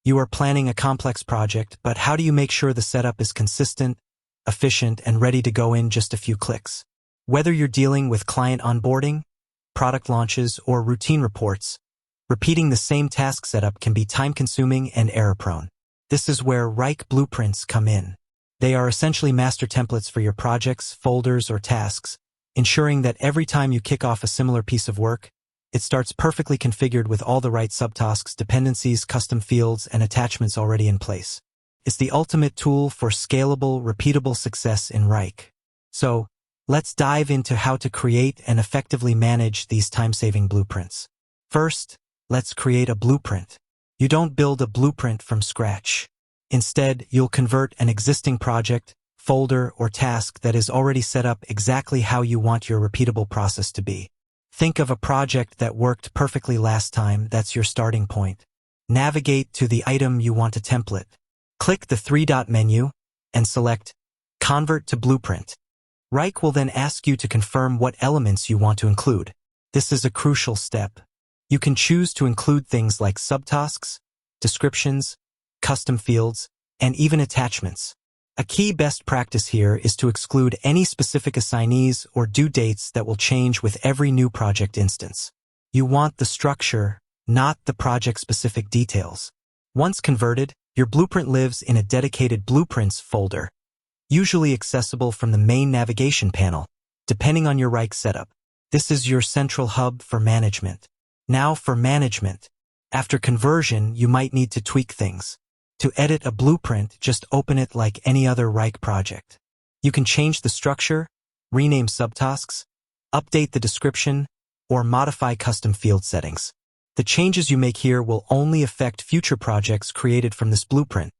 You are planning a complex project, but how do you make sure the setup is consistent, efficient, and ready to go in just a few clicks? Whether you're dealing with client onboarding, product launches, or routine reports, repeating the same task setup can be time-consuming and error-prone. This is where Wrike blueprints come in. They are essentially master templates for your projects, folders, or tasks, ensuring that every time you kick off a similar piece of work, it starts perfectly configured with all the right subtasks, dependencies, custom fields, and attachments already in place. It's the ultimate tool for scalable, repeatable success in Wrike. So, let's dive into how to create and effectively manage these time-saving blueprints. First, let's create a blueprint. You don't build a blueprint from scratch. Instead, you'll convert an existing project, folder, or task that is already set up exactly how you want your repeatable process to be. Think of a project that worked perfectly last time. That's your starting point. Navigate to the item you want to template. Click the three-dot menu and select Convert to Blueprint. Wrike will then ask you to confirm what elements you want to include. This is a crucial step. You can choose to include things like subtasks, descriptions, custom fields, and even attachments. A key best practice here is to exclude any specific assignees or due dates that will change with every new project instance. You want the structure, not the project-specific details. Once converted, your blueprint lives in a dedicated Blueprints folder, usually accessible from the main navigation panel, depending on your Wrike setup. This is your central hub for management. Now for management. After conversion, you might need to tweak things. To edit a blueprint, just open it like any other Wrike project. You can change the structure, rename subtasks, update the description, or modify custom field settings. The changes you make here will only affect future projects created from this blueprint.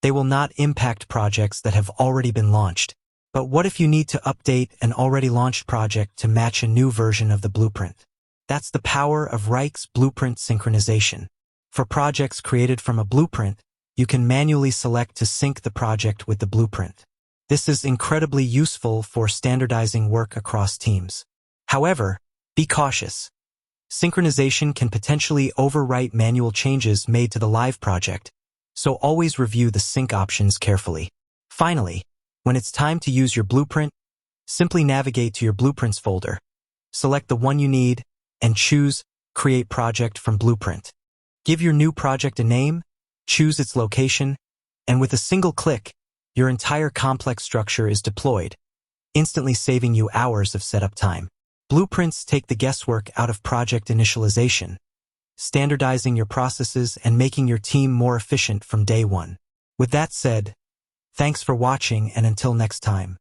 They will not impact projects that have already been launched. But what if you need to update an already launched project to match a new version of the blueprint? That's the power of Wrike's blueprint synchronization. For projects created from a blueprint, you can manually select to sync the project with the blueprint. This is incredibly useful for standardizing work across teams. However, be cautious. Synchronization can potentially overwrite manual changes made to the live project, so always review the sync options carefully. Finally, when it's time to use your blueprint, simply navigate to your Blueprints folder, select the one you need, and choose Create Project from Blueprint. Give your new project a name, choose its location, and with a single click, your entire complex structure is deployed, instantly saving you hours of setup time. Blueprints take the guesswork out of project initialization, standardizing your processes and making your team more efficient from day one. With that said, thanks for watching, and until next time.